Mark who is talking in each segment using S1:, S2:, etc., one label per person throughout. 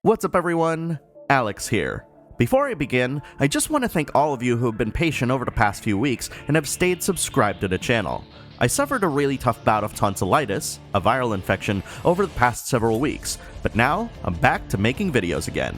S1: What's up everyone? Alex here. Before I begin, I just want to thank all of you who have been patient over the past few weeks and have stayed subscribed to the channel. I suffered a really tough bout of tonsillitis, a viral infection, over the past several weeks, but now I'm back to making videos again.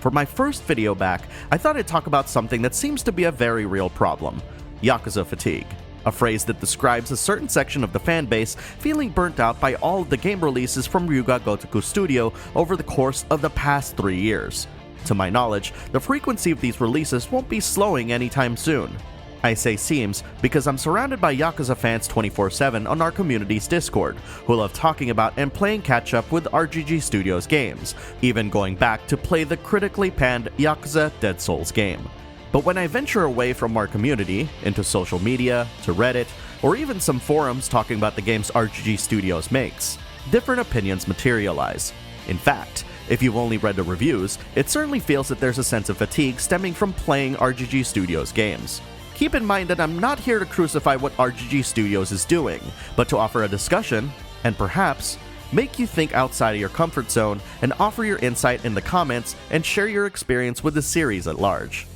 S1: For my first video back, I thought I'd talk about something that seems to be a very real problem: Yakuza fatigue. A phrase that describes a certain section of the fanbase feeling burnt out by all of the game releases from Ryuga Gotoku Studio over the course of the past 3 years. To my knowledge, the frequency of these releases won't be slowing anytime soon. I say seems because I'm surrounded by Yakuza fans 24/7 on our community's Discord, who love talking about and playing catch-up with RGG Studios games, even going back to play the critically panned Yakuza Dead Souls game. But when I venture away from our community, into social media, to Reddit, or even some forums talking about the games RGG Studios makes, different opinions materialize. In fact, if you've only read the reviews, it certainly feels that there's a sense of fatigue stemming from playing RGG Studios games. Keep in mind that I'm not here to crucify what RGG Studios is doing, but to offer a discussion, and perhaps make you think outside of your comfort zone and offer your insight in the comments and share your experience with the series at large.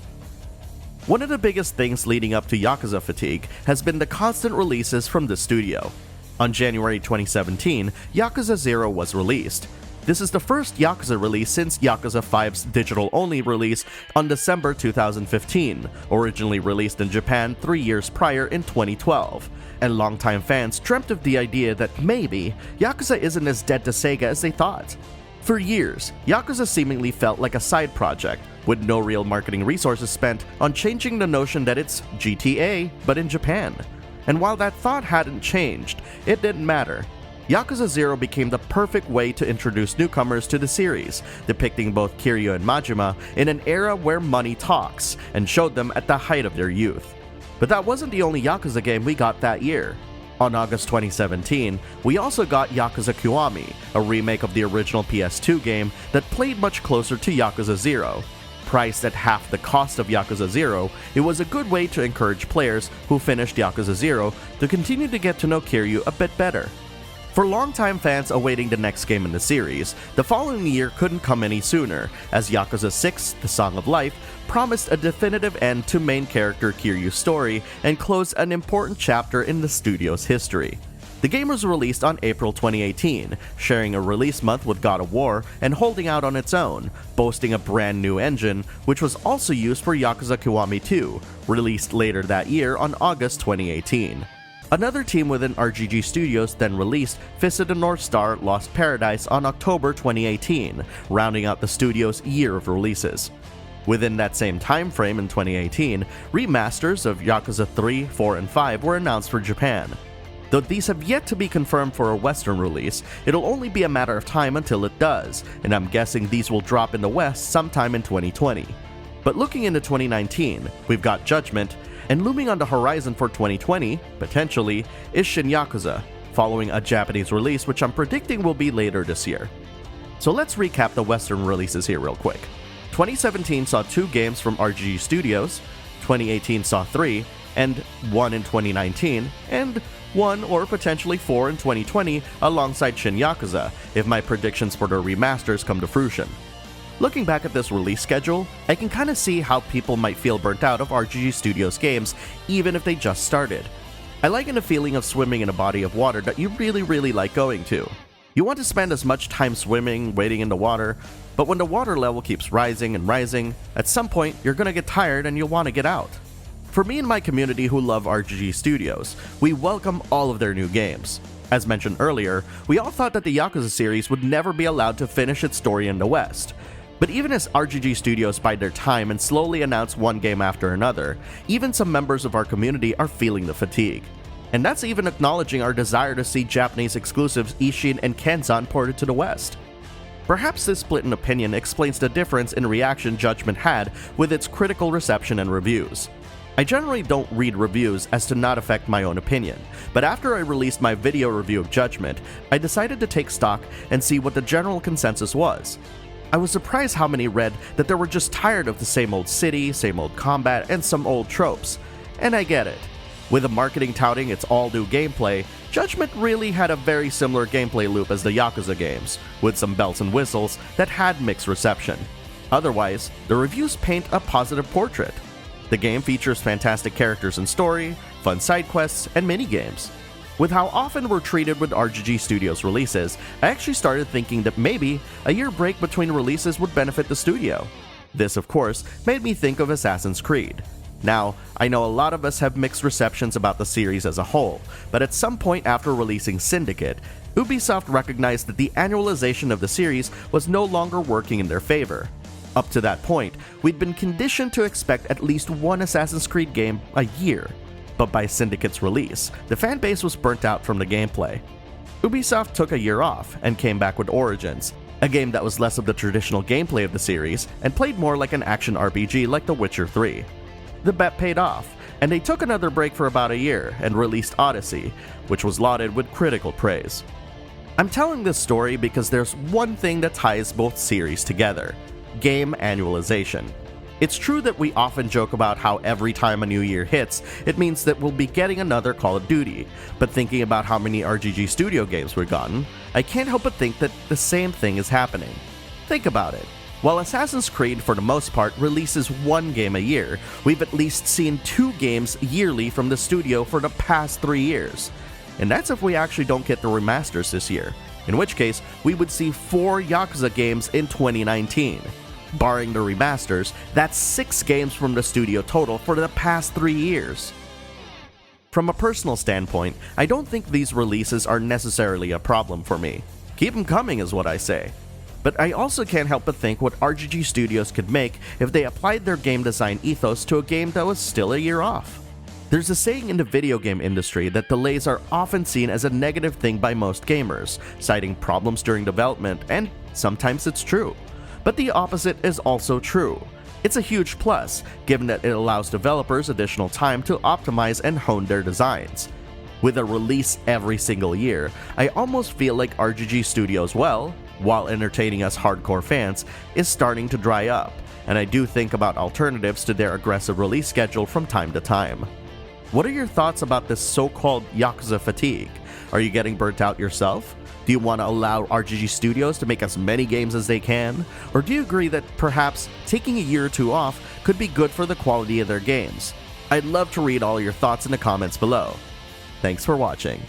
S1: One of the biggest things leading up to Yakuza fatigue has been the constant releases from the studio. On January 2017, Yakuza 0 was released. This is the first Yakuza release since Yakuza 5's digital-only release on December 2015, originally released in Japan 3 years prior in 2012. And longtime fans dreamt of the idea that maybe Yakuza isn't as dead to Sega as they thought. For years, Yakuza seemingly felt like a side project, with no real marketing resources spent on changing the notion that it's GTA, but in Japan. And while that thought hadn't changed, it didn't matter. Yakuza 0 became the perfect way to introduce newcomers to the series, depicting both Kiryu and Majima in an era where money talks, and showed them at the height of their youth. But that wasn't the only Yakuza game we got that year. On August 2017, we also got Yakuza Kiwami, a remake of the original PS2 game that played much closer to Yakuza 0. Priced at half the cost of Yakuza 0, it was a good way to encourage players who finished Yakuza 0 to continue to get to know Kiryu a bit better. For longtime fans awaiting the next game in the series, the following year couldn't come any sooner, as Yakuza 6, The Song of Life, promised a definitive end to main character Kiryu's story and closed an important chapter in the studio's history. The game was released on April 2018, sharing a release month with God of War and holding out on its own, boasting a brand new engine, which was also used for Yakuza Kiwami 2, released later that year on August 2018. Another team within RGG Studios then released Fist of the North Star Lost Paradise on October 2018, rounding out the studio's year of releases. Within that same time frame in 2018, remasters of Yakuza 3, 4, and 5 were announced for Japan. Though these have yet to be confirmed for a Western release, it'll only be a matter of time until it does, and I'm guessing these will drop in the West sometime in 2020. But looking into 2019, we've got Judgment, and looming on the horizon for 2020, potentially, is Shin Yakuza, following a Japanese release which I'm predicting will be later this year. So let's recap the Western releases here real quick. 2017 saw 2 games from RGG Studios, 2018 saw 3, and 1 in 2019, and 1 or potentially 4 in 2020 alongside Shin Yakuza, if my predictions for the remasters come to fruition. Looking back at this release schedule, I can kinda see how people might feel burnt out of RGG Studios games even if they just started. I liken the feeling of swimming in a body of water that you really like going to. You want to spend as much time swimming, wading in the water, but when the water level keeps rising and rising, at some point you're gonna get tired and you'll want to get out. For me and my community who love RGG Studios, we welcome all of their new games. As mentioned earlier, we all thought that the Yakuza series would never be allowed to finish its story in the West. But even as RGG Studios bide their time and slowly announce one game after another, even some members of our community are feeling the fatigue. And that's even acknowledging our desire to see Japanese exclusives Ishin and Kenzan ported to the West. Perhaps this split in opinion explains the difference in reaction Judgment had with its critical reception and reviews. I generally don't read reviews as to not affect my own opinion, but after I released my video review of Judgment, I decided to take stock and see what the general consensus was. I was surprised how many read that they were just tired of the same old city, same old combat, and some old tropes. And I get it. With the marketing touting its all-new gameplay, Judgment really had a very similar gameplay loop as the Yakuza games, with some bells and whistles that had mixed reception. Otherwise, the reviews paint a positive portrait. The game features fantastic characters and story, fun side quests, and minigames. With how often we're treated with RGG Studios releases, I actually started thinking that maybe a year break between releases would benefit the studio. This, of course, made me think of Assassin's Creed. Now, I know a lot of us have mixed receptions about the series as a whole, but at some point after releasing Syndicate, Ubisoft recognized that the annualization of the series was no longer working in their favor. Up to that point, we'd been conditioned to expect at least one Assassin's Creed game a year. But by Syndicate's release, the fanbase was burnt out from the gameplay. Ubisoft took a year off and came back with Origins, a game that was less of the traditional gameplay of the series and played more like an action RPG like The Witcher 3. The bet paid off, and they took another break for about a year and released Odyssey, which was lauded with critical praise. I'm telling this story because there's one thing that ties both series together: game annualization. It's true that we often joke about how every time a new year hits, it means that we'll be getting another Call of Duty, but thinking about how many RGG Studio games we've gotten, I can't help but think that the same thing is happening. Think about it. While Assassin's Creed, for the most part, releases one game a year, we've at least seen 2 games yearly from the studio for the past 3 years. And that's if we actually don't get the remasters this year, in which case we would see 4 Yakuza games in 2019. Barring the remasters, that's 6 games from the studio total for the past 3 years. From a personal standpoint, I don't think these releases are necessarily a problem for me. Keep them coming is what I say. But I also can't help but think what RGG Studios could make if they applied their game design ethos to a game that was still a year off. There's a saying in the video game industry that delays are often seen as a negative thing by most gamers, citing problems during development, and sometimes it's true. But the opposite is also true. It's a huge plus, given that it allows developers additional time to optimize and hone their designs. With a release every single year, I almost feel like RGG Studios, well, while entertaining us hardcore fans, is starting to dry up, and I do think about alternatives to their aggressive release schedule from time to time. What are your thoughts about this so-called Yakuza fatigue? Are you getting burnt out yourself? Do you want to allow RGG Studios to make as many games as they can? Or do you agree that perhaps taking a year or 2 off could be good for the quality of their games? I'd love to read all your thoughts in the comments below. Thanks for watching.